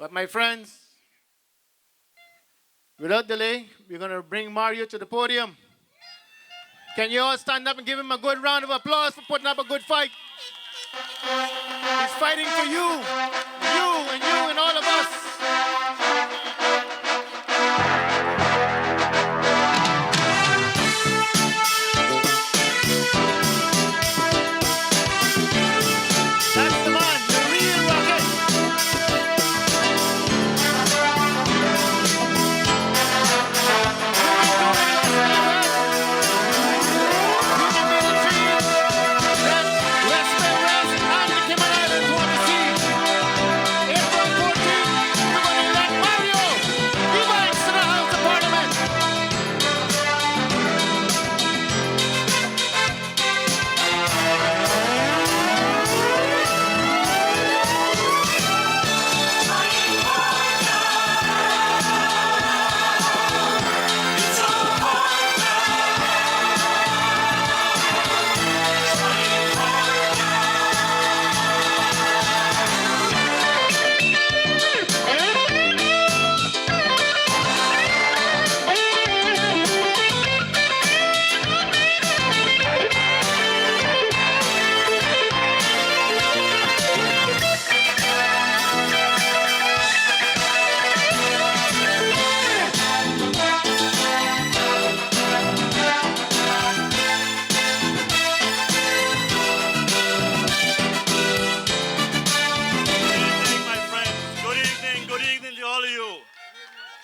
But my friends, without delay, we're going to bring Mario to the podium. Can you all stand up and give him a good round of applause for putting up a good fight? He's fighting for you and all of us. That's the man, the real rocket.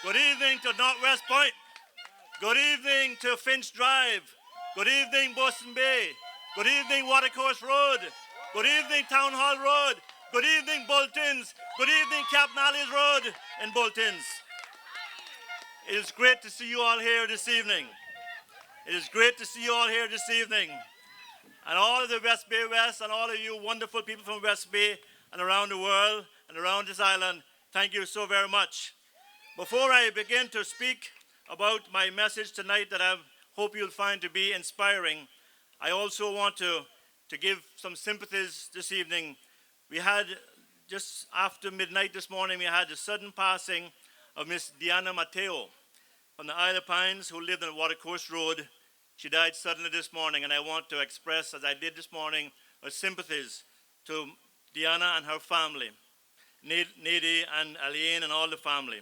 Good evening to Northwest Point. Good evening to Finch Drive. Good evening, Boston Bay. Good evening, Watercourse Road. Good evening, Town Hall Road. Good evening, Boltons. Good evening, Captain Alley's Road in Boltons. It is great to see you all here this evening. It is great to see you all here this evening. And all of the West Bay West and all of you wonderful people from West Bay and around the world and around this island, thank you so very much. Before I begin to speak about my message tonight that I hope you'll find to be inspiring, I also want to give some sympathies this evening. We had, just after midnight this morning, we had the sudden passing of Miss Diana Mateo from the Isle of Pines, who lived on Watercourse Road. She died suddenly this morning, and I want to express, as I did this morning, our sympathies to Diana and her family, Nadie and Aliane and all the family.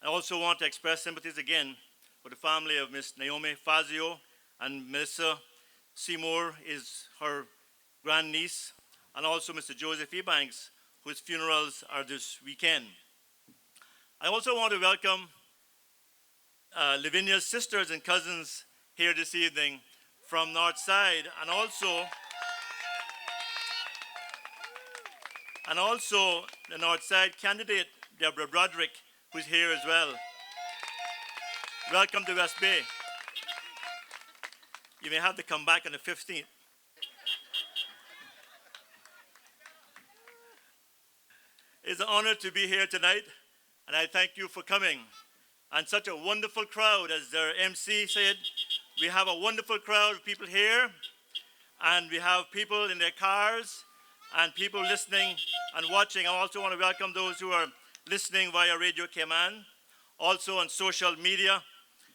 I also want to express sympathies again for the family of Miss Naomi Fazio, and Melissa Seymour is her grandniece, and also Mr. Joseph Ebanks, whose funerals are this weekend. I also want to welcome Lavinia's sisters and cousins here this evening from Northside, and also the Northside candidate, Deborah Broderick, who's here as well. Welcome to West Bay. You may have to come back on the 15th. It's an honor to be here tonight, and I thank you for coming. And such a wonderful crowd, as their MC said. We have a wonderful crowd of people here, and we have people in their cars, and people listening and watching. I also want to welcome those who are listening via Radio Cayman, also on social media,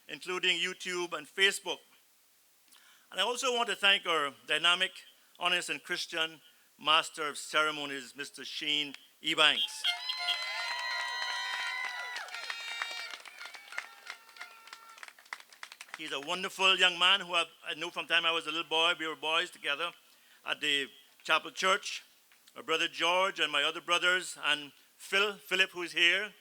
including YouTube and Facebook. And I also want to thank our dynamic, honest, and Christian Master of Ceremonies, Mr. Sheen Ebanks. He's a wonderful young man who I knew from the time I was a little boy. We were boys together at the chapel church. My brother George and my other brothers, and Philip, who is here,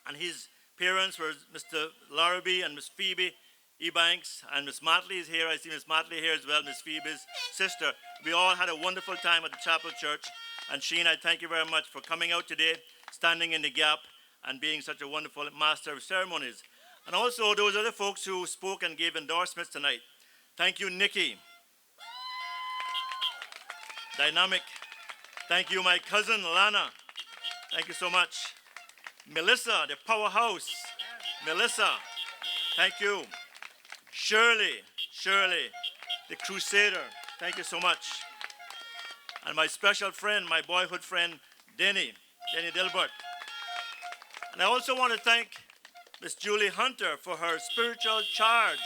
and his parents were Mr. Larrabee and Miss Phoebe Ebanks, and Miss Matley is here. I see Miss Matley here as well, Miss Phoebe's sister. We all had a wonderful time at the chapel church. And Sheen, I thank you very much for coming out today, standing in the gap, and being such a wonderful master of ceremonies. And also those other folks who spoke and gave endorsements tonight. Thank you, Nikki. Dynamic. Thank you, my cousin, Lana. Thank you so much. Melissa, the powerhouse. Melissa, thank you. Shirley, the crusader. Thank you so much. And my special friend, my boyhood friend, Denny Dilbert. And I also want to thank Miss Julie Hunter for her spiritual charge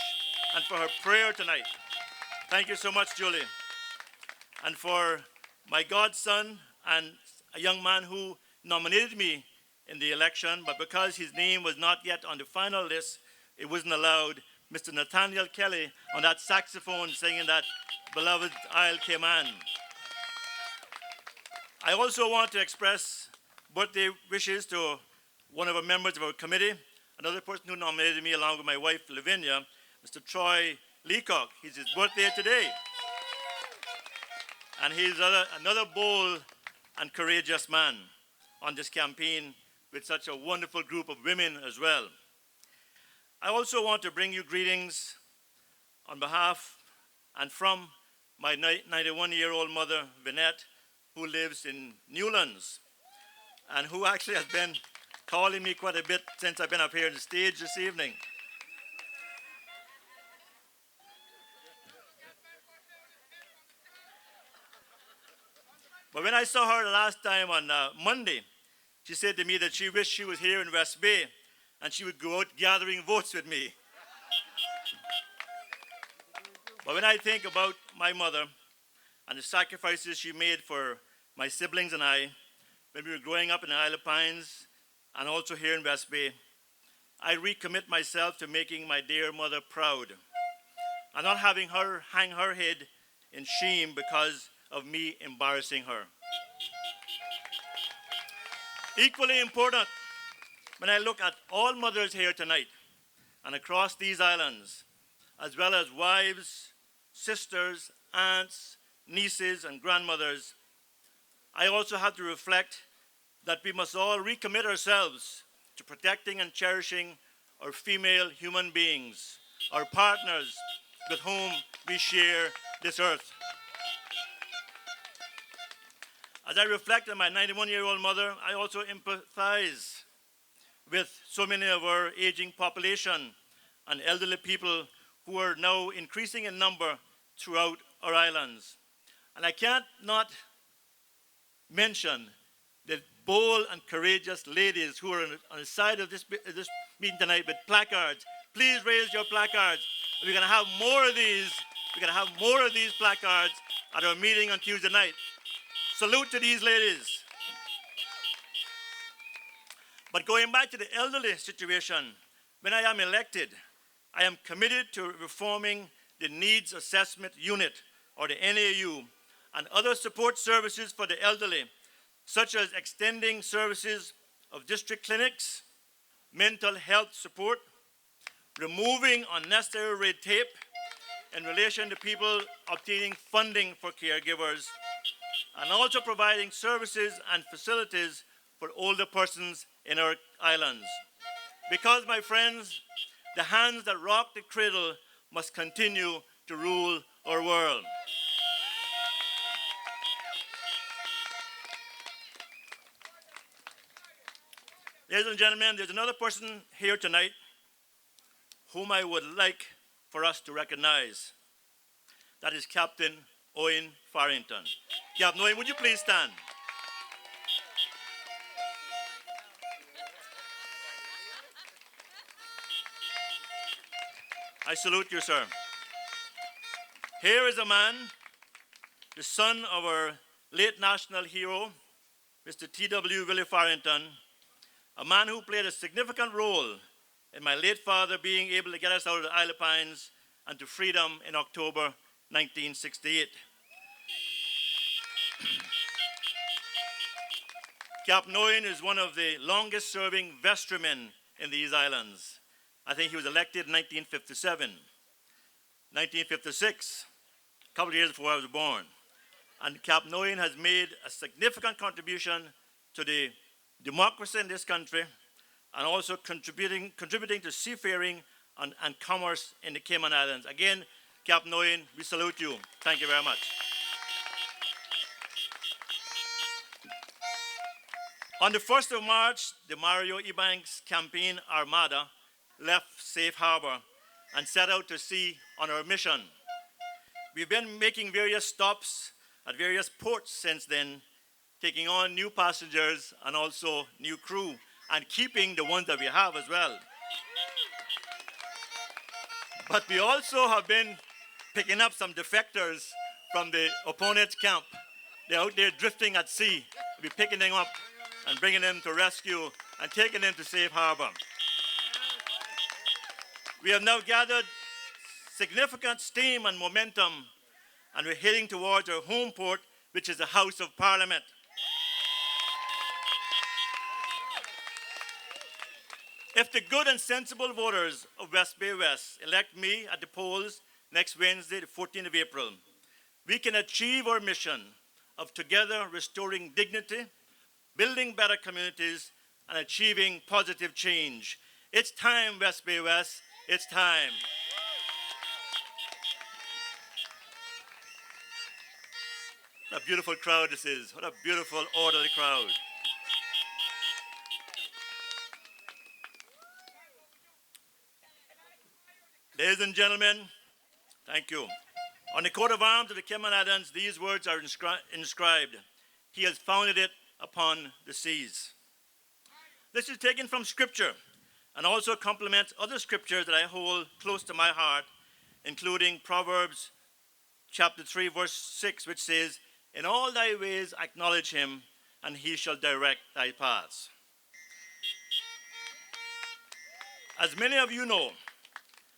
and for her prayer tonight. Thank you so much, Julie. And for my godson and a young man who nominated me in the election, but because his name was not yet on the final list, it wasn't allowed, Mr. Nathaniel Kelly on that saxophone singing that beloved Isle Cayman. I also want to express birthday wishes to one of our members of our committee, another person who nominated me along with my wife, Lavinia, Mr. Troy Leacock. It's his birthday today. And he's another bold and courageous man on this campaign with such a wonderful group of women as well. I also want to bring you greetings on behalf and from my 91-year-old mother, Vinette, who lives in Newlands and who actually has been calling me quite a bit since I've been up here on the stage this evening. But when I saw her the last time on Monday, she said to me that she wished she was here in West Bay and she would go out gathering votes with me. But when I think about my mother and the sacrifices she made for my siblings and I when we were growing up in the Isle of Pines and also here in West Bay, I recommit myself to making my dear mother proud and not having her hang her head in shame because of me embarrassing her. Equally important, when I look at all mothers here tonight and across these islands, as well as wives, sisters, aunts, nieces, and grandmothers, I also have to reflect that we must all recommit ourselves to protecting and cherishing our female human beings, our partners with whom we share this earth. As I reflect on my 91-year-old mother, I also empathize with so many of our aging population and elderly people who are now increasing in number throughout our islands. And I can't not mention the bold and courageous ladies who are on the side of this meeting tonight with placards. Please raise your placards. We're going to have more of these. We're going to have more of these placards at our meeting on Tuesday night. Salute to these ladies. But going back to the elderly situation, when I am elected, I am committed to reforming the Needs Assessment Unit, or the NAU, and other support services for the elderly, such as extending services of district clinics, mental health support, removing unnecessary red tape in relation to people obtaining funding for caregivers, and also providing services and facilities for older persons in our islands. Because, my friends, the hands that rock the cradle must continue to rule our world. Ladies and gentlemen, there's another person here tonight whom I would like for us to recognize. That is Captain Owen Farrington. Captain Owen, would you please stand? I salute you, sir. Here is a man, the son of our late national hero, Mr. T.W. Willie Farrington, a man who played a significant role in my late father being able to get us out of the Isle of Pines and to freedom in October 1968. Captain Owen is one of the longest serving vestrymen in these islands. I think he was elected in 1957, 1956, a couple of years before I was born. And Captain Owen has made a significant contribution to the democracy in this country and also contributing to seafaring and commerce in the Cayman Islands. Again, Captain Owen, we salute you. Thank you very much. On the 1st of March, the Mario Ebanks campaign Armada left Safe Harbor and set out to sea on our mission. We've been making various stops at various ports since then, taking on new passengers and also new crew. and keeping the ones that we have as well. But we also have been picking up some defectors from the opponent's camp. They're out there drifting at sea. We're picking them up and bringing them to rescue and taking them to safe harbor. We have now gathered significant steam and momentum, and we're heading towards our home port, which is the House of Parliament. If the good and sensible voters of West Bay West elect me at the polls next Wednesday, the 14th of April, we can achieve our mission of together restoring dignity, building better communities, and achieving positive change. It's time, West Bay West. It's time. What a beautiful crowd this is. What a beautiful, orderly crowd. Ladies and gentlemen, thank you. On the coat of arms of the Cayman Islands, these words are inscribed. He has founded it upon the seas. This is taken from Scripture and also complements other scriptures that I hold close to my heart, including Proverbs chapter 3, verse 6, which says, "In all thy ways acknowledge him, and he shall direct thy paths." As many of you know,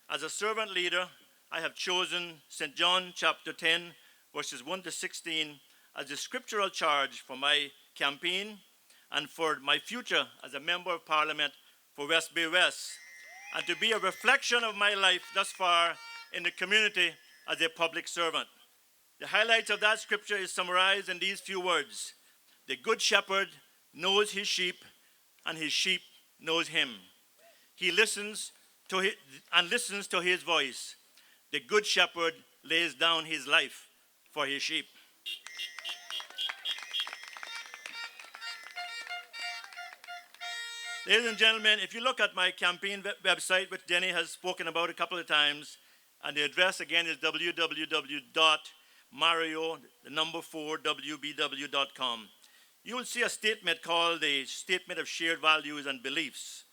as a servant leader, I have chosen St. John chapter 10, verses 1 to 16 as the scriptural charge for my campaign and for my future as a member of Parliament for West Bay West, and to be a reflection of my life thus far in the community as a public servant. The highlights of that scripture is summarized in these few words. The good shepherd knows his sheep, and his sheep knows him. He listens to his voice. The good shepherd lays down his life for his sheep. Ladies and gentlemen, if you look at my campaign website, which Denny has spoken about a couple of times, and the address again is www.mario4wbw.com, you will see a statement called the Statement of Shared Values and Beliefs.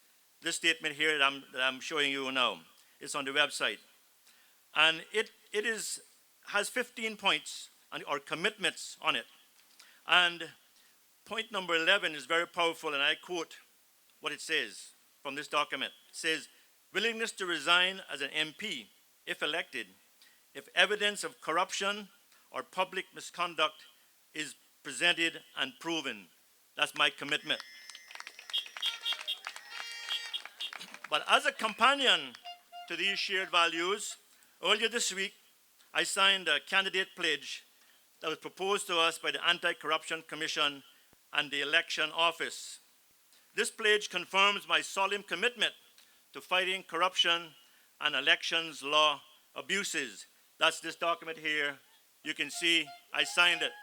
This statement here that I'm showing you now is on the website. And it has 15 points or commitments on it. And point number 11 is very powerful, and I quote what it says from this document. It says, willingness to resign as an MP, if elected, if evidence of corruption or public misconduct is presented and proven. That's my commitment. But as a companion to these shared values, earlier this week, I signed a candidate pledge that was proposed to us by the Anti-Corruption Commission and the Election Office. This pledge confirms my solemn commitment to fighting corruption and elections law abuses. That's this document here. You can see I signed it.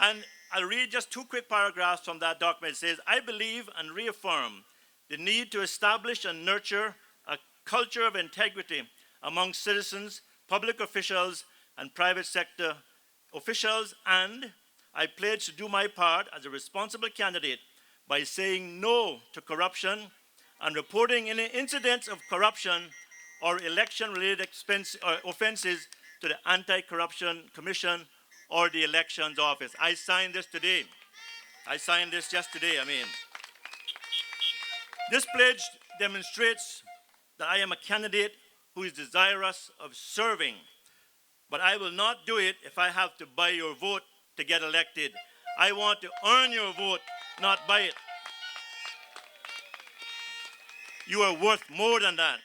And I'll read just two quick paragraphs from that document. It says, I believe and reaffirm the need to establish and nurture a culture of integrity among citizens, public officials, and private sector officials, and I pledge to do my part as a responsible candidate by saying no to corruption and reporting any incidents of corruption or election-related offenses to the Anti-Corruption Commission or the Elections Office. I signed this today. I signed this just today, This pledge demonstrates that I am a candidate who is desirous of serving, but I will not do it if I have to buy your vote to get elected. I want to earn your vote, not buy it. You are worth more than that.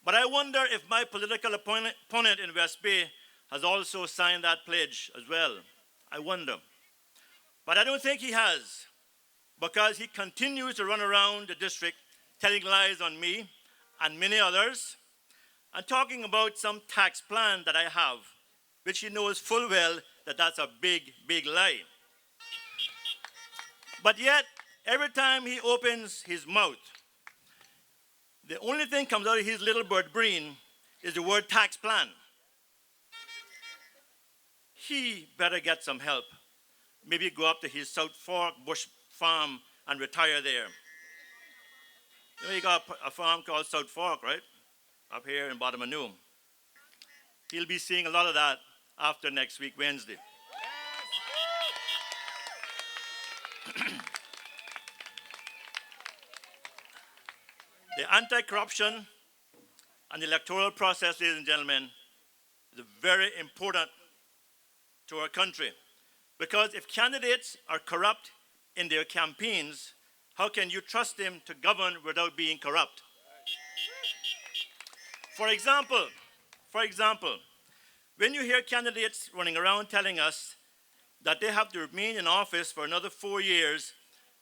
But I wonder if my political opponent in West Bay has also signed that pledge as well. I wonder. But I don't think he has, because he continues to run around the district telling lies on me and many others, and talking about some tax plan that I have, which he knows full well that that's a big, big lie. But yet, every time he opens his mouth, the only thing comes out of his little bird brain is the word tax plan. he better get some help. Maybe go up to his South Fork bush farm and retire there. You know, he got a farm called South Fork, right? Up here in Bottomanu. He'll be seeing a lot of that after next week, Wednesday. The anti-corruption and the electoral process, ladies and gentlemen, is very important to our country. Because if candidates are corrupt in their campaigns, how can you trust them to govern without being corrupt? For example, when you hear candidates running around telling us that they have to remain in office for another 4 years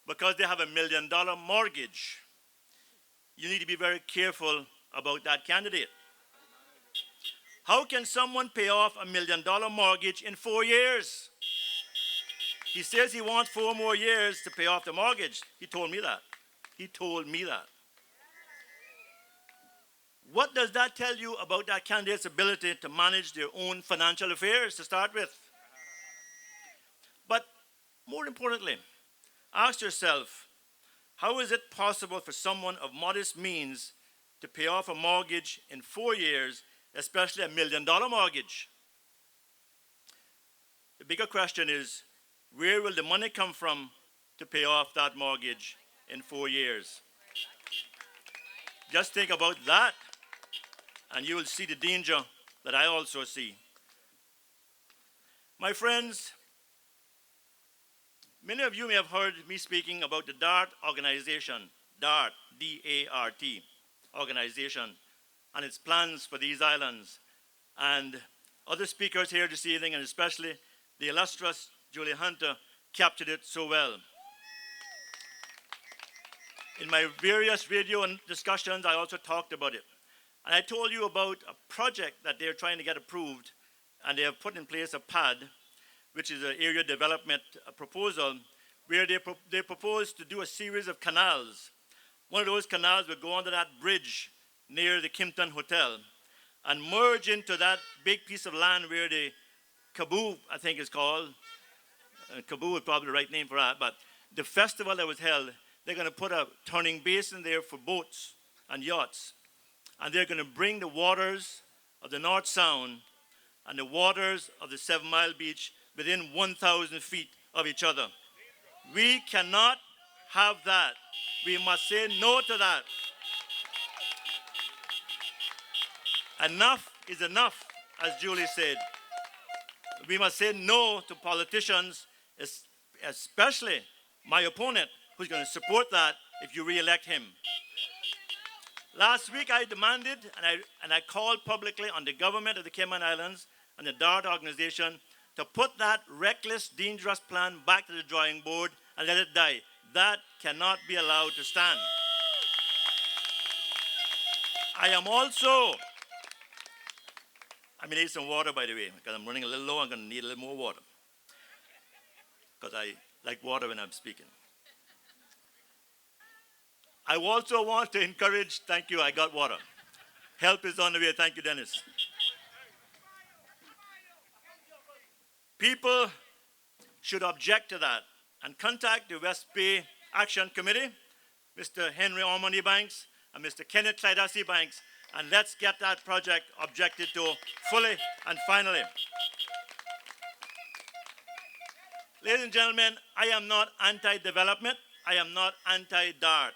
because they have $1 million mortgage, you need to be very careful about that candidate. How can someone pay off $1 million mortgage in 4 years? He says he wants 4 more years to pay off the mortgage. He told me that. What does that tell you about that candidate's ability to manage their own financial affairs to start with? But more importantly, ask yourself, how is it possible for someone of modest means to pay off a mortgage in 4 years, especially $1 million mortgage? The bigger question is, where will the money come from to pay off that mortgage in 4 years? Just think about that, and you will see the danger that I also see. My friends, many of you may have heard me speaking about the DART organization, DART, D-A-R-T, organization, and its plans for these islands. And other speakers here this evening, and especially the illustrious Julie Hunter, captured it so well. In my various radio discussions, I also talked about it. And I told you about a project that they're trying to get approved, and they have put in place a PAD, which is an area development proposal, where they propose to do a series of canals. One of those canals will go under that bridge near the Kimpton Hotel and merge into that big piece of land where the Kaboo, I think it's called. Kaboo is probably the right name for that, but the festival that was held, they're going to put a turning basin there for boats and yachts. And they're going to bring the waters of the North Sound and the waters of the 7 Mile Beach within 1,000 feet of each other. We cannot have that. We must say no to that. Enough is enough, as Julie said. We must say no to politicians, especially my opponent, who's going to support that if you re-elect him. Last week I demanded and I called publicly on the government of the Cayman Islands and the DART organization to put that reckless, dangerous plan back to the drawing board and let it die. That cannot be allowed to stand. I need some water, by the way, because I'm running a little low. I'm going to need a little more water, because I like water when I'm speaking. I also want to encourage, thank you, I got water. Help is on the way. Thank you, Dennis. People should object to that and contact the West Bay Action Committee, Mr. Henry Ormond Ebanks and Mr. Kenneth Clydas Ebanks, and let's get that project objected to fully and finally. Ladies and gentlemen, I am not anti-development. I am not anti-DART,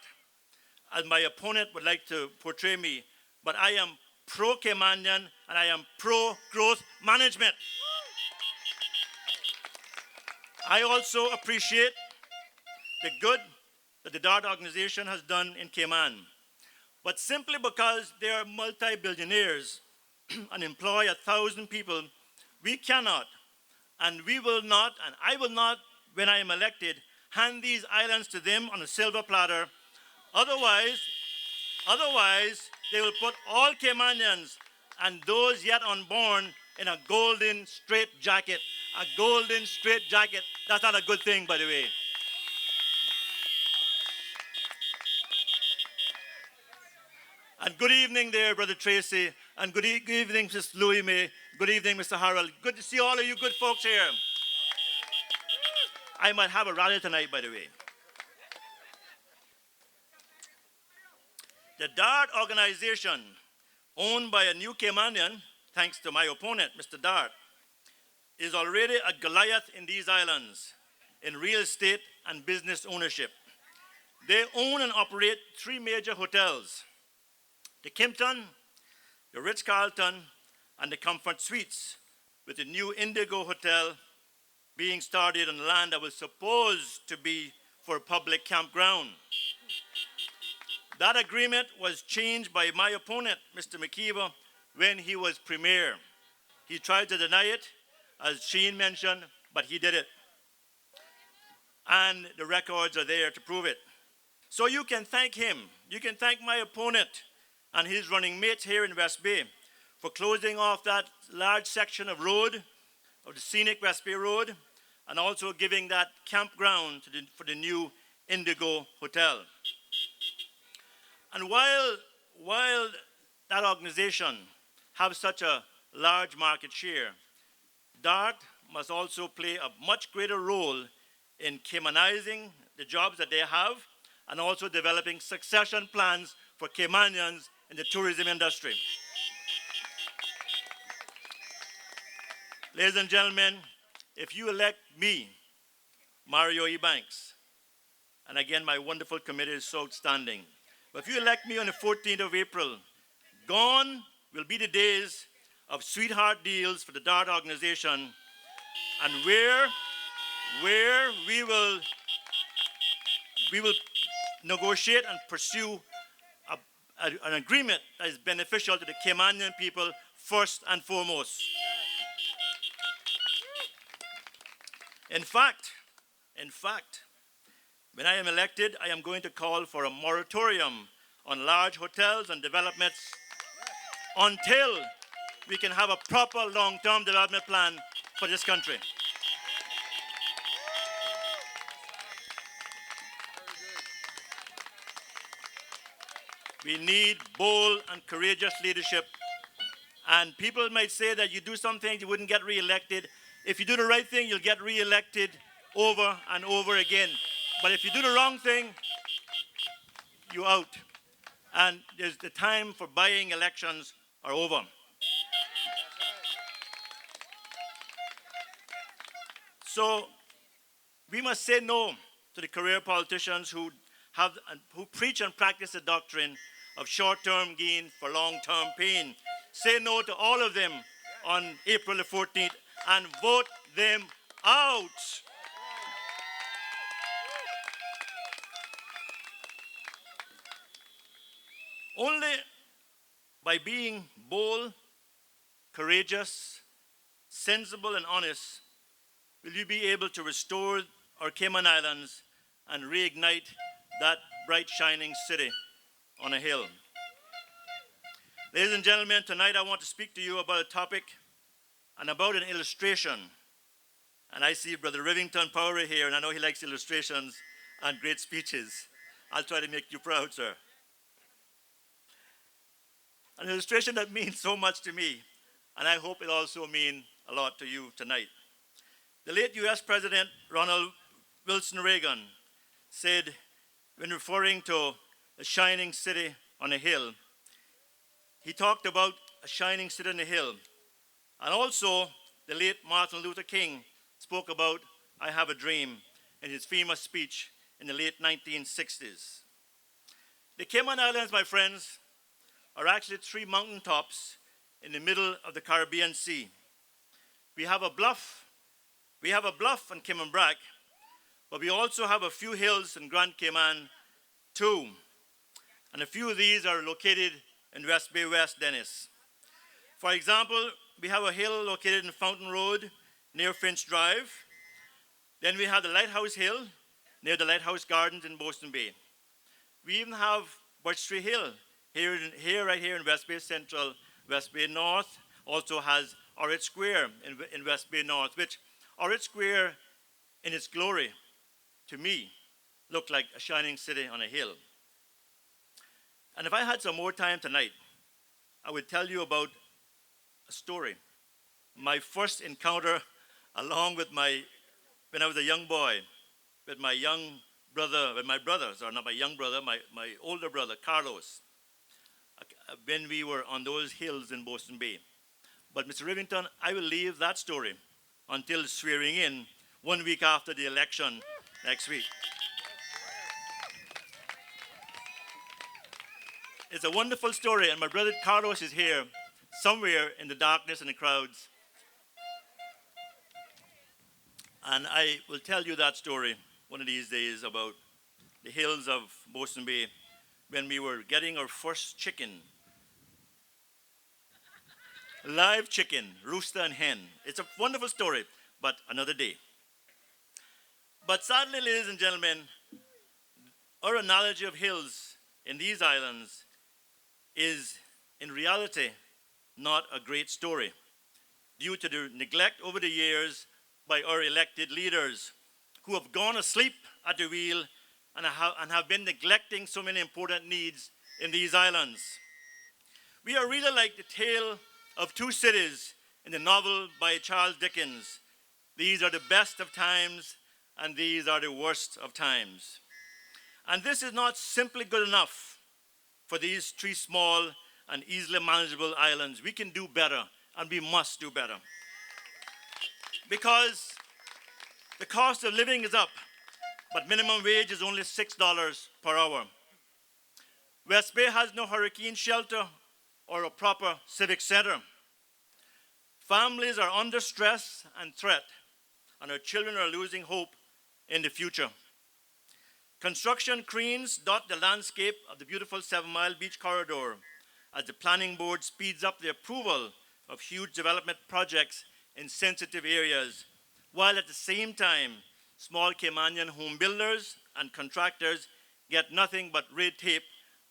as my opponent would like to portray me, but I am pro-Caymanian and I am pro-growth management. I also appreciate the good that the DART organization has done in Cayman. But simply because they are multi-billionaires and employ 1,000 people, we cannot, and we will not, and I will not, when I am elected, hand these islands to them on a silver platter. Otherwise, they will put all Caymanians and those yet unborn in a golden straitjacket. A golden straitjacket. That's not a good thing, by the way. And good evening there, Brother Tracy. And good evening, Mr. Louis May. Good evening, Mr. Harold. Good to see all of you good folks here. I might have a rally tonight, by the way. The DART organization, owned by a new Caymanian, thanks to my opponent, Mr. Dart, is already a Goliath in these islands in real estate and business ownership. They own and operate 3 major hotels: the Kimpton, the Ritz-Carlton, and the Comfort Suites, with the new Indigo Hotel being started on land that was supposed to be for a public campground. That agreement was changed by my opponent, Mr. McKeever, when he was premier. He tried to deny it, as Sheen mentioned, but he did it. And the records are there to prove it. So you can thank him. You can thank my opponent and his running mates here in West Bay for closing off that large section of road, of the scenic West Bay Road, and also giving that campground for the new Indigo Hotel. And while that organization has such a large market share, DART must also play a much greater role in Caymanizing the jobs that they have and also developing succession plans for Caymanians in the tourism industry. Ladies and gentlemen, if you elect me, Mario Ebanks, and again, my wonderful committee is so outstanding, but if you elect me on the 14th of April, gone will be the days of sweetheart deals for the DART organization, and where we will negotiate and pursue an agreement that is beneficial to the Caymanian people first and foremost. In fact, when I am elected, I am going to call for a moratorium on large hotels and developments until we can have a proper long-term development plan for this country. We need bold and courageous leadership. And people might say that you do some things, you wouldn't get re-elected. If you do the right thing, you'll get re-elected over and over again. But if you do the wrong thing, you're out. And there's the time for buying elections are over. So we must say no to the career politicians who preach and practice the doctrine of short-term gain for long-term pain. Say no to all of them on April the 14th and vote them out. Only by being bold, courageous, sensible, and honest will you be able to restore our Cayman Islands and reignite that bright, shining city on a hill. Ladies and gentlemen, tonight I want to speak to you about a topic and about an illustration. And I see Brother Rivington Power here, and I know he likes illustrations and great speeches. I'll try to make you proud, sir. An illustration that means so much to me, and I hope it also means a lot to you tonight. The late U.S. President Ronald Wilson Reagan said, when referring to a shining city on a hill, he talked about a shining city on a hill. And also, the late Martin Luther King spoke about I Have a Dream in his famous speech in the late 1960s. The Cayman Islands, my friends, are actually 3 mountaintops in the middle of the Caribbean Sea. We have a bluff on Cayman Brac, but we also have a few hills in Grand Cayman too. And a few of these are located in West Bay West, Dennis. For example, we have a hill located in Fountain Road near Finch Drive. Then we have the Lighthouse Hill near the Lighthouse Gardens in Boston Bay. We even have Birch Tree Hill right here in West Bay Central. West Bay North also has Orrit Square in West Bay North, which Orrit Square in its glory, to me, looked like a shining city on a hill. And if I had some more time tonight, I would tell you about a story. My first encounter, along with when I was a young boy, with my young brother, with my brothers, or not my young brother, my older brother, Carlos, when we were on those hills in Boston Bay. But Mr. Rivington, I will leave that story until swearing in 1 week after the election next week. It's a wonderful story, and my brother Carlos is here somewhere in the darkness and the crowds. And I will tell you that story one of these days about the hills of Boston Bay when we were getting our first chicken. Live chicken, rooster and hen. It's a wonderful story, but another day. But sadly, ladies and gentlemen, our analogy of hills in these islands is in reality not a great story due to the neglect over the years by our elected leaders who have gone asleep at the wheel and have been neglecting so many important needs in these islands. We are really like the tale of two cities in the novel by Charles Dickens. These are the best of times and these are the worst of times. And this is not simply good enough for these three small and easily manageable islands. We can do better, and we must do better. Because the cost of living is up, but minimum wage is only $6 per hour. West Bay has no hurricane shelter or a proper civic center. Families are under stress and threat, and our children are losing hope in the future. Construction cranes dot the landscape of the beautiful 7 Mile Beach corridor as the planning board speeds up the approval of huge development projects in sensitive areas, while at the same time, small Caymanian home builders and contractors get nothing but red tape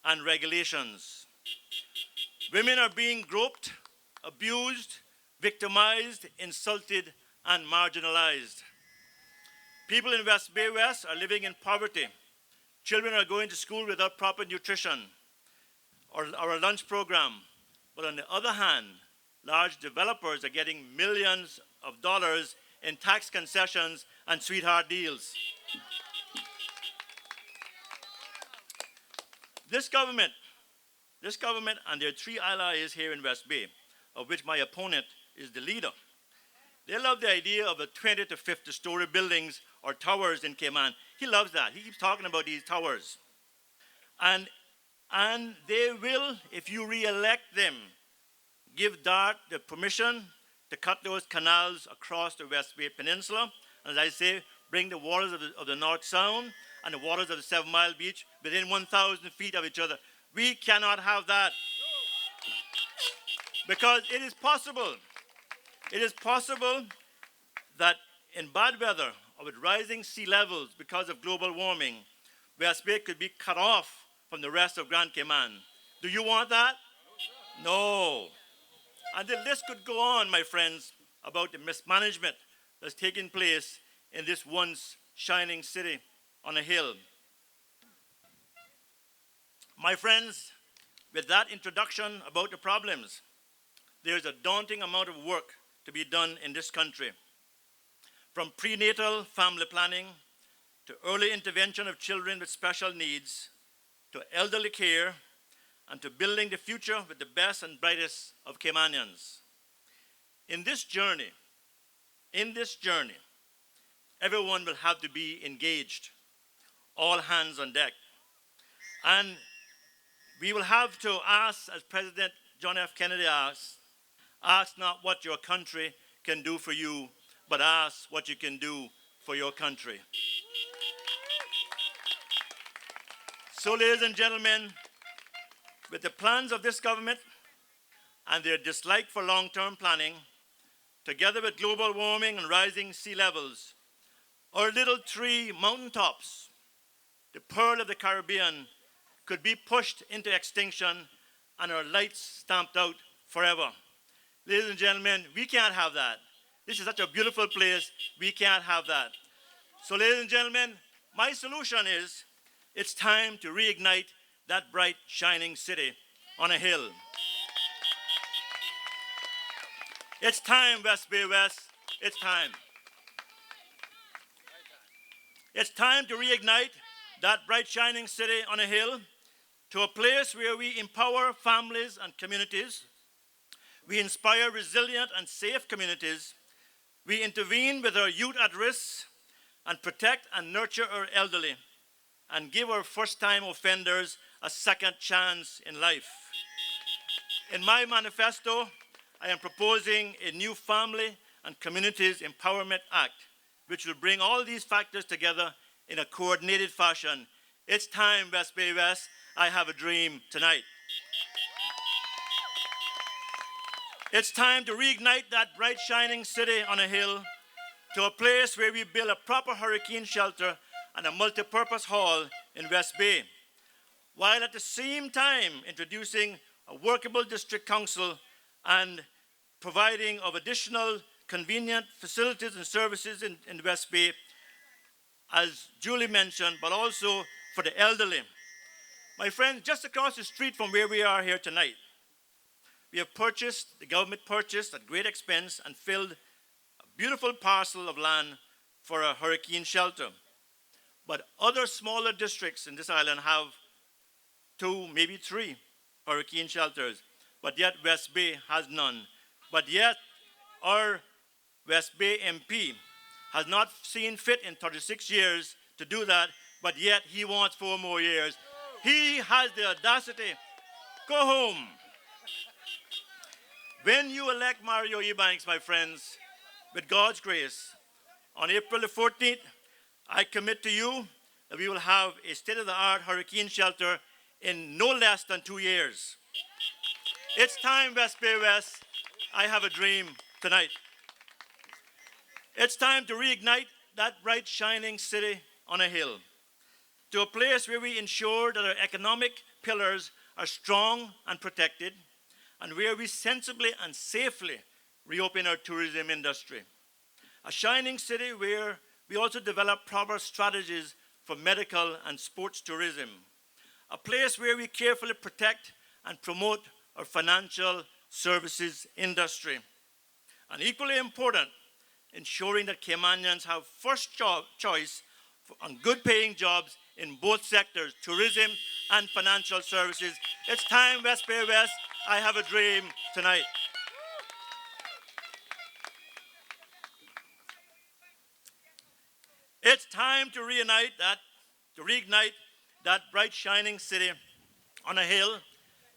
and regulations. Women are being groped, abused, victimized, insulted, and marginalized. People in West Bay West are living in poverty. Children are going to school without proper nutrition or a lunch program. But on the other hand, large developers are getting millions of dollars in tax concessions and sweetheart deals. This government and their three allies here in West Bay, of which my opponent is the leader, they love the idea of the 20 to 50 story buildings or towers in Cayman. He loves that. He keeps talking about these towers. And they will, if you re-elect them, give DART the permission to cut those canals across the West Bay Peninsula. And as I say, bring the waters of the North Sound and the waters of the 7 Mile Beach within 1,000 feet of each other. We cannot have that. Because it is possible. It is possible that in bad weather or with rising sea levels because of global warming, West Bay could be cut off from the rest of Grand Cayman. Do you want that? No. And the list could go on, my friends, about the mismanagement that's taking place in this once shining city on a hill. My friends, with that introduction about the problems, there's a daunting amount of work to be done in this country. From prenatal family planning to early intervention of children with special needs to elderly care and to building the future with the best and brightest of Caymanians. In this journey, everyone will have to be engaged, all hands on deck. And we will have to ask, as President John F. Kennedy asked, ask not what your country can do for you, but ask what you can do for your country. So, ladies and gentlemen, with the plans of this government and their dislike for long-term planning, together with global warming and rising sea levels, our little three mountaintops, the pearl of the Caribbean, could be pushed into extinction and our lights stamped out forever. Ladies and gentlemen, we can't have that. This is such a beautiful place. We can't have that. So, ladies and gentlemen, my solution is it's time to reignite that bright, shining city on a hill. It's time, West Bay West. It's time. It's time to reignite that bright, shining city on a hill to a place where we empower families and communities. We inspire resilient and safe communities. We intervene with our youth at risk and protect and nurture our elderly and give our first-time offenders a second chance in life. In my manifesto, I am proposing a new Family and Communities Empowerment Act, which will bring all these factors together in a coordinated fashion. It's time, West Bay West. I have a dream tonight. It's time to reignite that bright, shining city on a hill to a place where we build a proper hurricane shelter and a multi-purpose hall in West Bay, while at the same time introducing a workable district council and providing of additional convenient facilities and services in West Bay, as Julie mentioned, but also for the elderly. My friends, just across the street from where we are here tonight, the government purchased at great expense and filled a beautiful parcel of land for a hurricane shelter. But other smaller districts in this island have 2, maybe 3 hurricane shelters, but yet West Bay has none. But yet our West Bay MP has not seen fit in 36 years to do that, but yet he wants 4 more years. He has the audacity. Go home. When you elect Mario Ebanks, my friends, with God's grace, on April the 14th, I commit to you that we will have a state-of-the-art hurricane shelter in no less than 2 years. It's time, West Bay West. I have a dream tonight. It's time to reignite that bright, shining city on a hill to a place where we ensure that our economic pillars are strong and protected, and where we sensibly and safely reopen our tourism industry. A shining city where we also develop proper strategies for medical and sports tourism. A place where we carefully protect and promote our financial services industry. And equally important, ensuring that Caymanians have first choice on good paying jobs in both sectors, tourism and financial services. It's time, West Bay West. I have a dream tonight. It's time to reignite that bright, shining city on a hill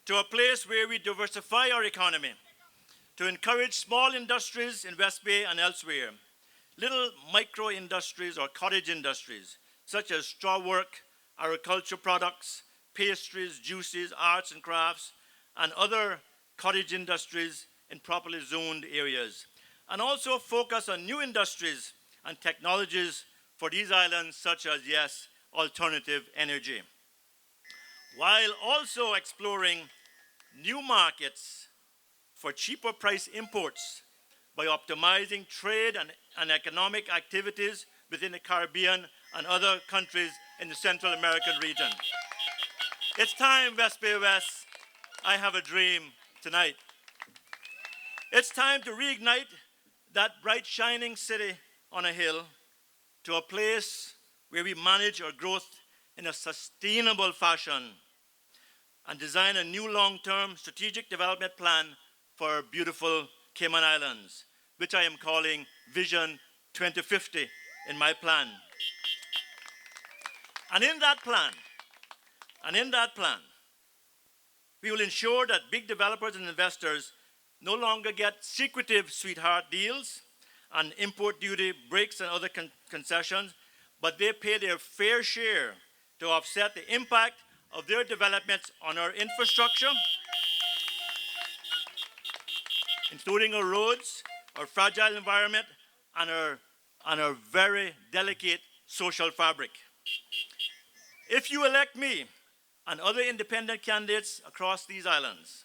to a place where we diversify our economy, to encourage small industries in West Bay and elsewhere, little micro industries or cottage industries, such as straw work, agriculture products, pastries, juices, arts and crafts, and other cottage industries in properly zoned areas. And also focus on new industries and technologies for these islands, such as, yes, alternative energy, while also exploring new markets for cheaper price imports by optimizing trade and economic activities within the Caribbean and other countries in the Central American region. It's time, West Bay West. I have a dream tonight. It's time to reignite that bright, shining city on a hill to a place where we manage our growth in a sustainable fashion and design a new long-term strategic development plan for our beautiful Cayman Islands, which I am calling Vision 2050 in my plan. And in that plan, we will ensure that big developers and investors no longer get secretive sweetheart deals and import duty breaks and other concessions, but they pay their fair share to offset the impact of their developments on our infrastructure, including our roads, our fragile environment, and our very delicate social fabric. If you elect me and other independent candidates across these islands,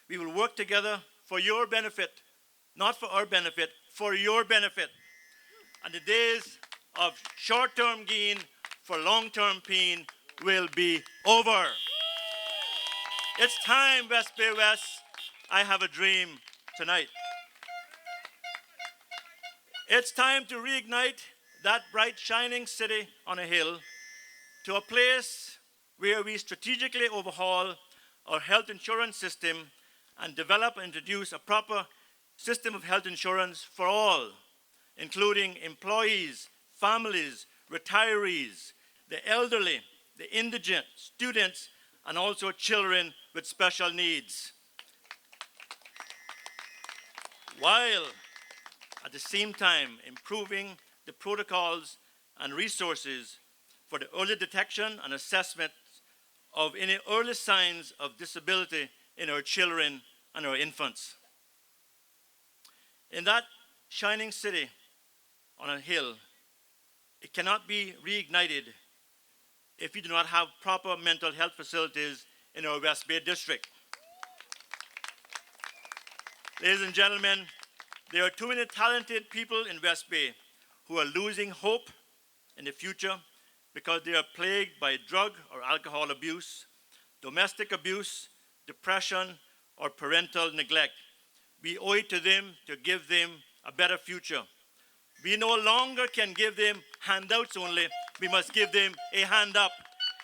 we will work together for your benefit, not for our benefit, for your benefit. And the days of short-term gain for long-term pain will be over. It's time, West Bay West. I have a dream tonight. It's time to reignite that bright, shining city on a hill to a place where we strategically overhaul our health insurance system and develop and introduce a proper system of health insurance for all, including employees, families, retirees, the elderly, the indigent, students, and also children with special needs. While at the same time improving the protocols and resources for the early detection and assessment of any early signs of disability in our children and our infants. In that shining city on a hill, it cannot be reignited if we do not have proper mental health facilities in our West Bay district. Ladies and gentlemen, there are too many talented people in West Bay who are losing hope in the future because they are plagued by drug or alcohol abuse, domestic abuse, depression, or parental neglect. We owe it to them to give them a better future. We no longer can give them handouts only. We must give them a hand up.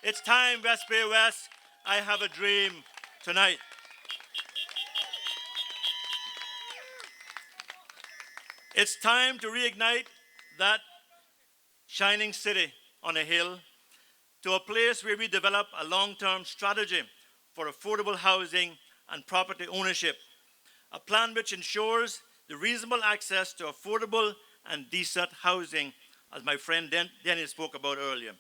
It's time, West Bay West. I have a dream tonight. It's time to reignite that shining city on a hill to a place where we develop a long-term strategy for affordable housing and property ownership, a plan which ensures the reasonable access to affordable and decent housing, as my friend Dennis spoke about earlier,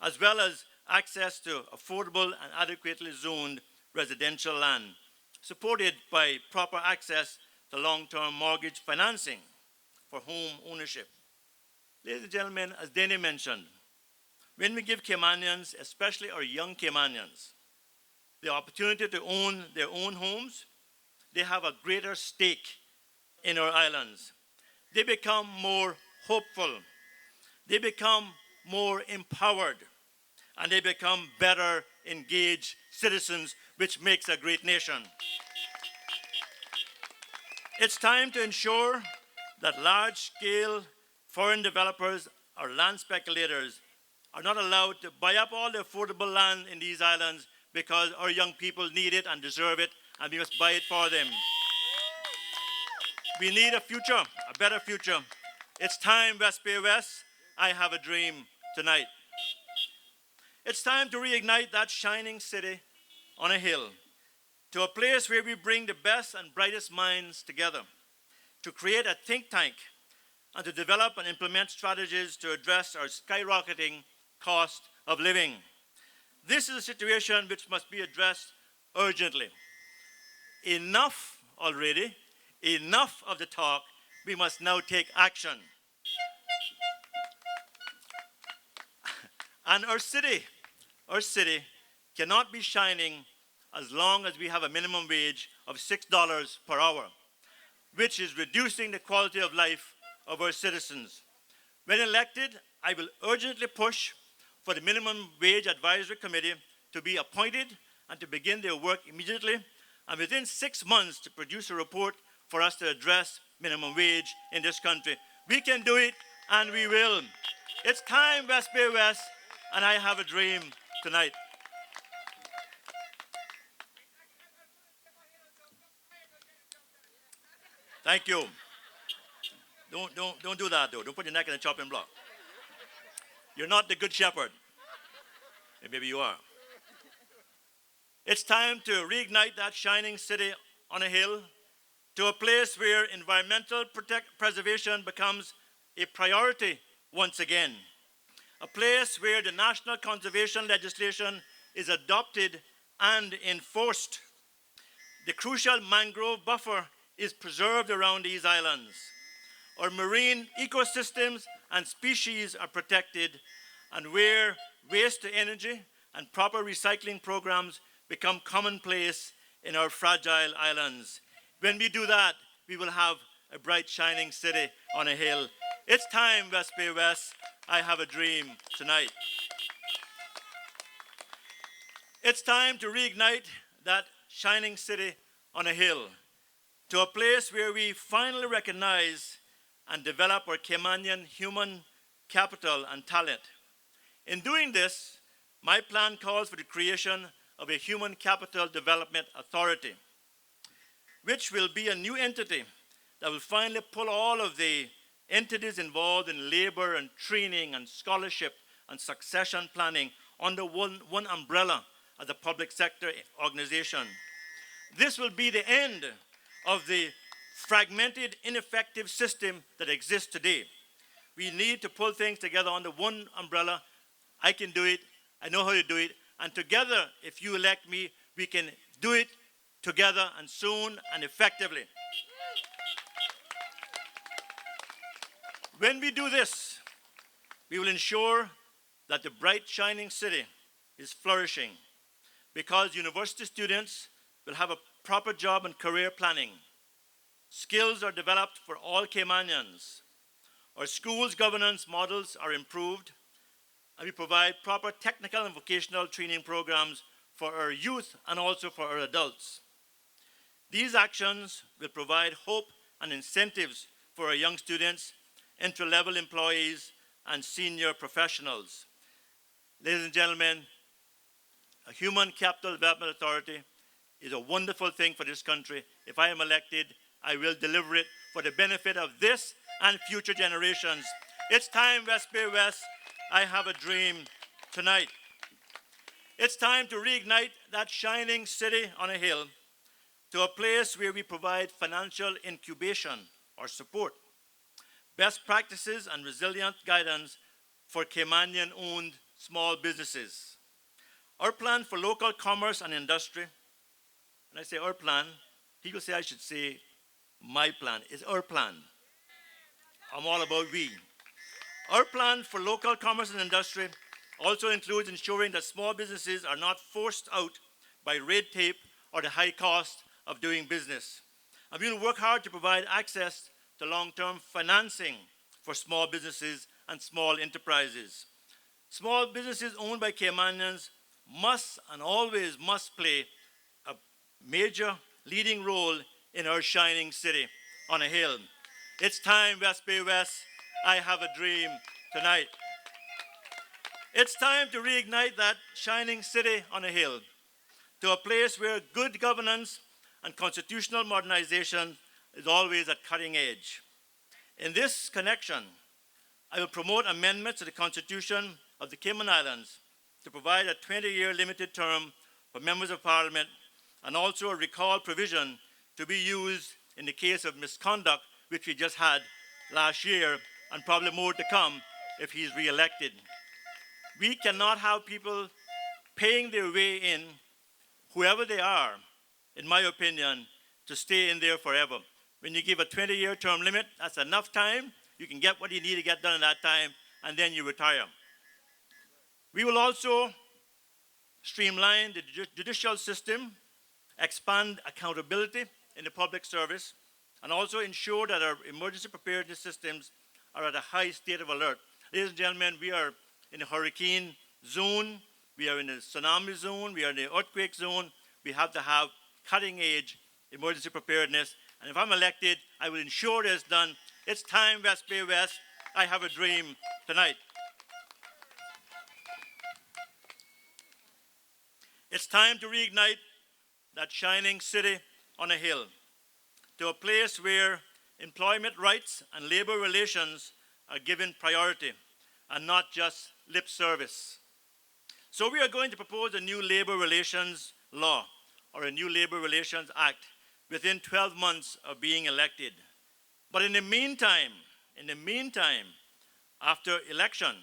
as well as access to affordable and adequately zoned residential land, supported by proper access to long-term mortgage financing for home ownership. Ladies and gentlemen, as Danny mentioned, when we give Caymanians, especially our young Caymanians, the opportunity to own their own homes, they have a greater stake in our islands. They become more hopeful, they become more empowered, and they become better engaged citizens, which makes a great nation. It's time to ensure that large-scale foreign developers or land speculators are not allowed to buy up all the affordable land in these islands because our young people need it and deserve it, and we must buy it for them. We need a future, a better future. It's time, West Bay West. I have a dream tonight. It's time to reignite that shining city on a hill to a place where we bring the best and brightest minds together to create a think tank and to develop and implement strategies to address our skyrocketing cost of living. This is a situation which must be addressed urgently. Enough already, enough of the talk. We must now take action. And our city cannot be shining as long as we have a minimum wage of $6 per hour, which is reducing the quality of life of our citizens. When elected, I will urgently push for the Minimum Wage Advisory Committee to be appointed and to begin their work immediately, and within 6 months to produce a report for us to address minimum wage in this country. We can do it, and we will. It's time, West Bay West, and I have a dream tonight. Thank you. Don't do that, though. Don't put your neck in a chopping block. You're not the good shepherd. Maybe you are. It's time to reignite that shining city on a hill to a place where environmental preservation becomes a priority once again. A place where the national conservation legislation is adopted and enforced. The crucial mangrove buffer is preserved around these islands. Our marine ecosystems and species are protected, and where waste to energy and proper recycling programs become commonplace in our fragile islands. When we do that, we will have a bright, shining city on a hill. It's time, West Bay West. I have a dream tonight. It's time to reignite that shining city on a hill to a place where we finally recognize and develop our Caymanian human capital and talent. In doing this, my plan calls for the creation of a Human Capital Development Authority, which will be a new entity that will finally pull all of the entities involved in labor and training and scholarship and succession planning under one umbrella as a public sector organization. This will be the end of the fragmented, ineffective system that exists today. We need to pull things together under one umbrella. I can do it. I know how to do it. And together, if you elect me, we can do it together and soon and effectively. When we do this, we will ensure that the bright, shining city is flourishing because university students will have a proper job and career planning. Skills are developed for all Caymanians. Our schools' governance models are improved, and we provide proper technical and vocational training programs for our youth and also for our adults. These actions will provide hope and incentives for our young students, entry-level employees, and senior professionals. Ladies and gentlemen, a Human Capital Development Authority is a wonderful thing for this country. If I am elected, I will deliver it for the benefit of this and future generations. It's time, West Bay West. I have a dream tonight. It's time to reignite that shining city on a hill to a place where we provide financial incubation or support, best practices and resilient guidance for Caymanian-owned small businesses. Our plan for local commerce and industry, when I say our plan, people say I should say my plan. It's our plan. I'm all about we. Our plan for local commerce and industry also includes ensuring that small businesses are not forced out by red tape or the high cost of doing business. And we will work hard to provide access to long-term financing for small businesses and small enterprises. Small businesses owned by Caymanians must and always must play a major leading role in our shining city on a hill. It's time, West Bay West. I have a dream tonight. It's time to reignite that shining city on a hill to a place where good governance and constitutional modernization is always at cutting edge. In this connection, I will promote amendments to the Constitution of the Cayman Islands to provide a 20-year limited term for members of Parliament and also a recall provision to be used in the case of misconduct, which we just had last year, and probably more to come if he's re-elected. We cannot have people paying their way in, whoever they are, in my opinion, to stay in there forever. When you give a 20-year term limit, that's enough time. You can get what you need to get done in that time, and then you retire. We will also streamline the judicial system, expand accountability in the public service, and also ensure that our emergency preparedness systems are at a high state of alert. Ladies and gentlemen, we are in a hurricane zone, we are in a tsunami zone, we are in the earthquake zone. We have to have cutting-edge emergency preparedness. And if I'm elected, I will ensure it's done. It's time, West Bay West. I have a dream tonight. It's time to reignite that shining city on a hill to a place where employment rights and labor relations are given priority and not just lip service. So we are going to propose a new labor relations law or a new labor relations act within 12 months of being elected. But in the meantime, after election,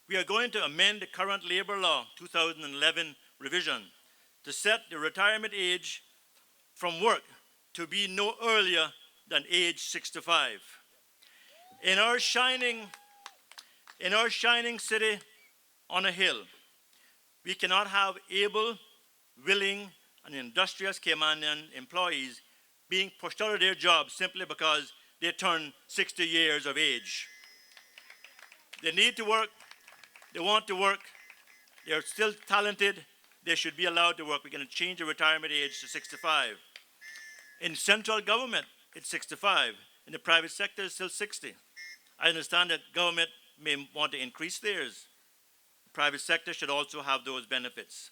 we are going to amend the current labor law 2011 revision to set the retirement age from work to be no earlier than age 65. In our shining city on a hill, we cannot have able, willing, and industrious Caymanian employees being pushed out of their jobs simply because they turn 60 years of age. They need to work, they want to work, they're still talented, they should be allowed to work. We're going to change the retirement age to 65. In central government, it's 65. in the private sector is still 60. I understand that government may want to increase theirs. The private sector should also have those benefits.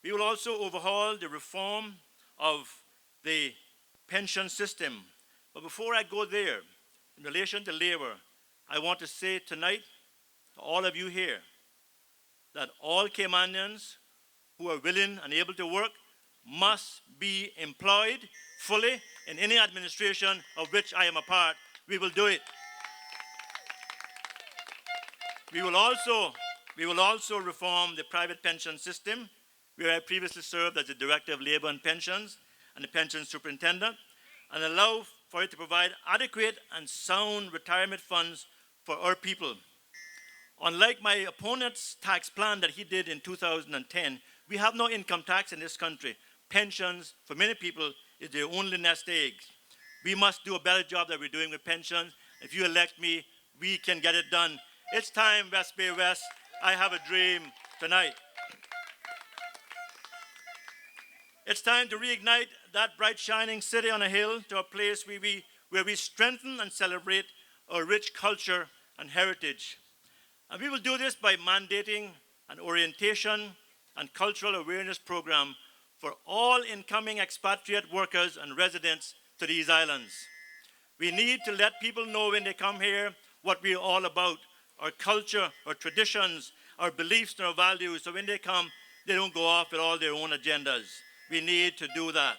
We will also overhaul the reform of the pension system. But before I go there, in relation to labor, I want to say tonight to all of you here that all Caymanians who are willing and able to work must be employed fully in any administration of which I am a part. We will do it. We will also reform the private pension system, where I previously served as the Director of Labour and Pensions and the Pension Superintendent, and allow for it to provide adequate and sound retirement funds for our people. Unlike my opponent's tax plan that he did in 2010, we have no income tax in this country. Pensions, for many people, is their only nest egg. We must do a better job that we're doing with pensions. If you elect me, we can get it done. It's time, West Bay West. I have a dream tonight. It's time to reignite that bright, shining city on a hill to a place where we strengthen and celebrate our rich culture and heritage. And we will do this by mandating an orientation and cultural awareness program for all incoming expatriate workers and residents to these islands. We need to let people know when they come here what we're all about, our culture, our traditions, our beliefs and our values, so when they come, they don't go off with all their own agendas. We need to do that.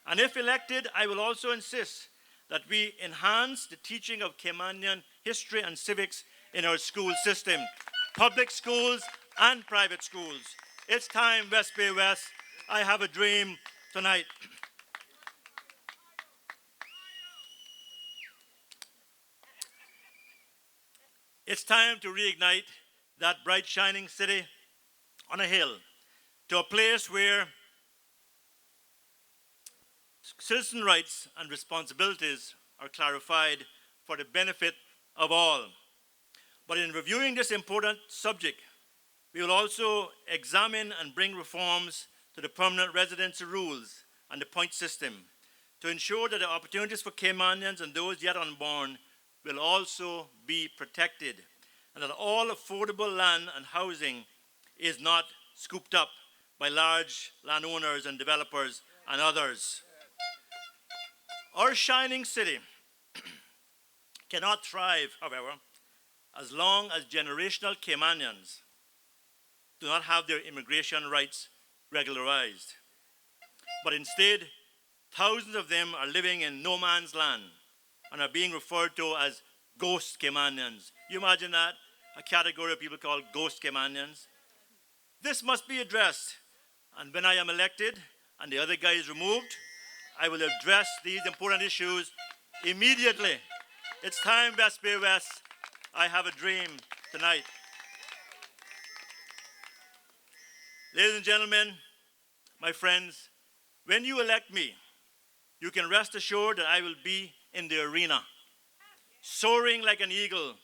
And if elected, I will also insist that we enhance the teaching of Caymanian history and civics in our school system, public schools and private schools. It's time, West Bay West. I have a dream tonight. It's time to reignite that bright, shining city on a hill to a place where citizen rights and responsibilities are clarified for the benefit of all. But in reviewing this important subject, we will also examine and bring reforms to the permanent residency rules and the point system to ensure that the opportunities for Caymanians and those yet unborn will also be protected, and that all affordable land and housing is not scooped up by large landowners and developers and others. Our shining city cannot thrive, however, as long as generational Caymanians do not have their immigration rights regularized. But instead, thousands of them are living in no man's land and are being referred to as ghost Caymanians. You imagine that? A category of people called ghost Caymanians. This must be addressed. And when I am elected and the other guy is removed, I will address these important issues immediately. It's time, West Bay West. I have a dream tonight. Ladies and gentlemen, my friends, when you elect me, you can rest assured that I will be in the arena, soaring like an eagle,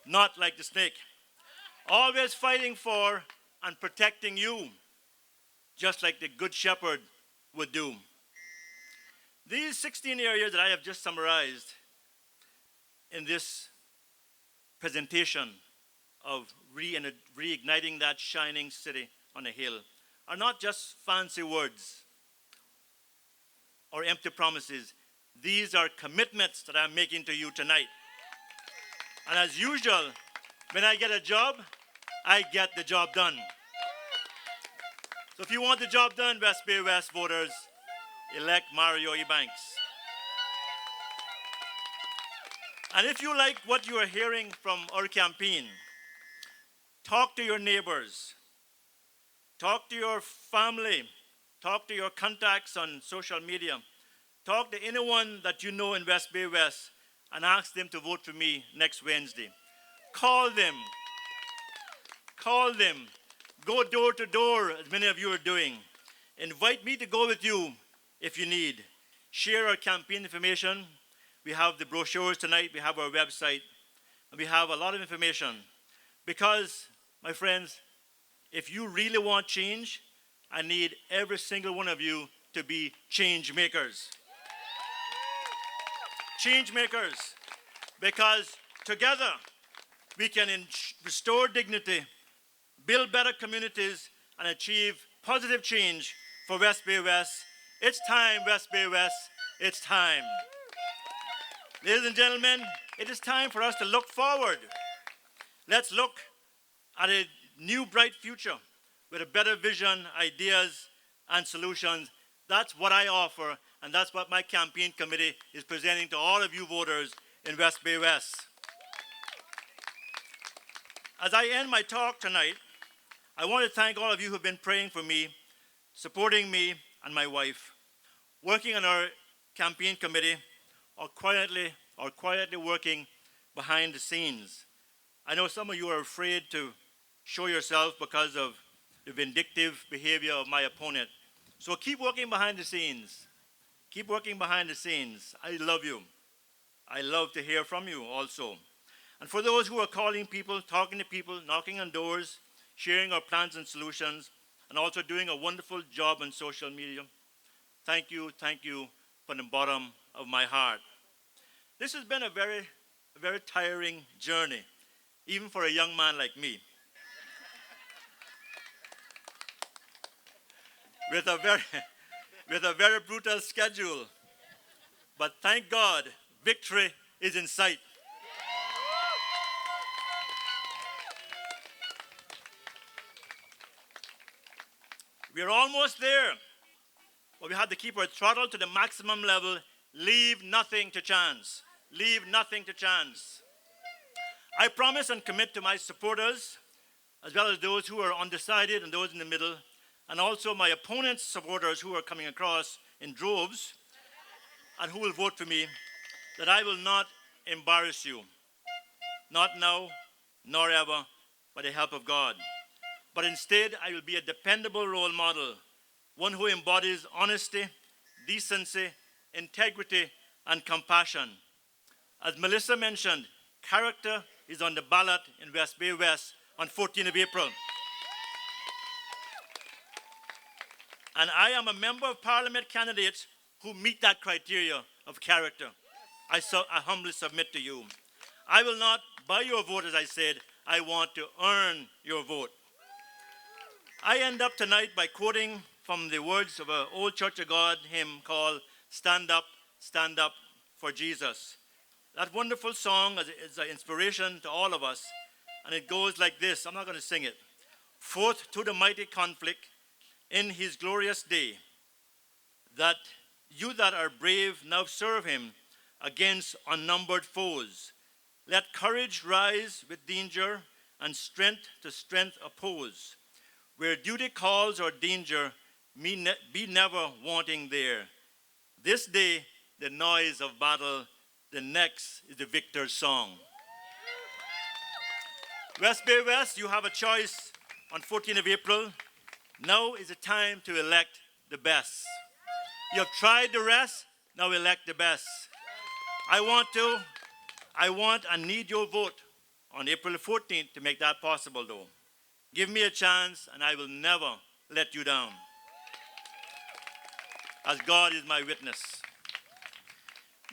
not like the snake, always fighting for and protecting you, just like the Good Shepherd would do. These 16 areas that I have just summarized in this presentation of reigniting that shining city on a hill are not just fancy words or empty promises. These are commitments that I'm making to you tonight. And as usual, when I get a job, I get the job done. So if you want the job done, West Bay West voters, elect Mario Ebanks. And if you like what you are hearing from our campaign, talk to your neighbors, talk to your family, talk to your contacts on social media, talk to anyone that you know in West Bay West and ask them to vote for me next Wednesday. Call them. Call them. Go door to door, as many of you are doing. Invite me to go with you if you need. Share our campaign information. We have the brochures tonight. We have our website. And we have a lot of information. Because, my friends, if you really want change, I need every single one of you to be change makers. Change makers. Because together we can restore dignity, build better communities, and achieve positive change for West Bay West. It's time, West Bay West. It's time. Ladies and gentlemen, it is time for us to look forward. Let's look at a new bright future with a better vision, ideas, and solutions. That's what I offer, and that's what my campaign committee is presenting to all of you voters in West Bay West. As I end my talk tonight, I want to thank all of you who have been praying for me, supporting me and my wife, working on our campaign committee, or quietly working behind the scenes. I know some of you are afraid to show yourself because of the vindictive behavior of my opponent. So keep working behind the scenes. Keep working behind the scenes. I love you. I love to hear from you also. And for those who are calling people, talking to people, knocking on doors, sharing our plans and solutions, and also doing a wonderful job on social media, thank you from the bottom of my heart. This has been a very tiring journey, even for a young man like me. With a very brutal schedule. But thank God, victory is in sight. We are almost there, but we have to keep our throttle to the maximum level. Leave nothing to chance. Leave nothing to chance. I promise and commit to my supporters, as well as those who are undecided and those in the middle, and also my opponents' supporters who are coming across in droves and who will vote for me, that I will not embarrass you. Not now, nor ever, by the help of God. But instead, I will be a dependable role model, one who embodies honesty, decency, integrity, and compassion. As Melissa mentioned, character is on the ballot in West Bay West on 14th of April. And I am a member of parliament candidate who meet that criteria of character. I humbly submit to you. I will not buy your vote, as I said. I want to earn your vote. I end up tonight by quoting from the words of an old Church of God hymn called Stand Up for Jesus. That wonderful song is an inspiration to all of us. And it goes like this. I'm not going to sing it. Forth to the mighty conflict in his glorious day, that you that are brave now serve him against unnumbered foes. Let courage rise with danger and strength to strength oppose. Where duty calls or danger, be never wanting there. This day, the noise of battle, the next is the victor's song. West Bay West, you have a choice on 14th of April. Now is the time to elect the best. You have tried the rest, now elect the best. I want and need your vote on April 14th to make that possible, though. Give me a chance, and I will never let you down, as God is my witness.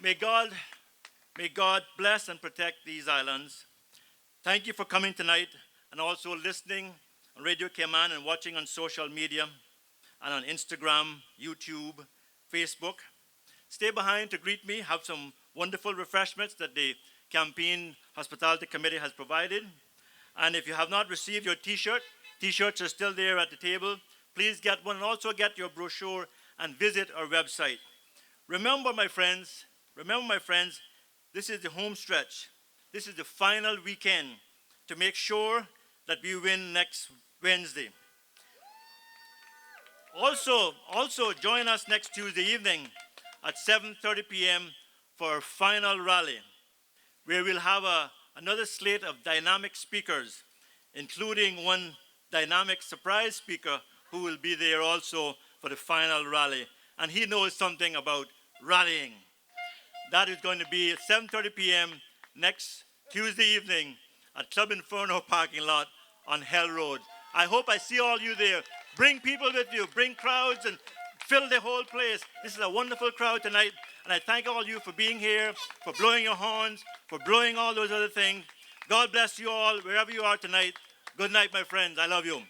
May God bless and protect these islands. Thank you for coming tonight and also listening on Radio Cayman and watching on social media and on Instagram, YouTube, Facebook. Stay behind to greet me, have some wonderful refreshments that the Campaign Hospitality Committee has provided. And if you have not received your t-shirt, t-shirts are still there at the table. Please get one and also get your brochure and visit our website. Remember, my friends, this is the home stretch. This is the final weekend to make sure that we win next Wednesday. Also join us next Tuesday evening at 7:30 p.m. for our final rally, where we'll have another slate of dynamic speakers, including one dynamic surprise speaker who will be there also for the final rally. And he knows something about rallying. That is going to be at 7:30 p.m. next Tuesday evening at Club Inferno parking lot on Hell Road. I hope I see all you there. Bring people with you. Bring crowds and filled the whole place. This is a wonderful crowd tonight, and I thank all you for being here, for blowing your horns, for blowing all those other things. God bless you all, wherever you are tonight. Good night, my friends. I love you.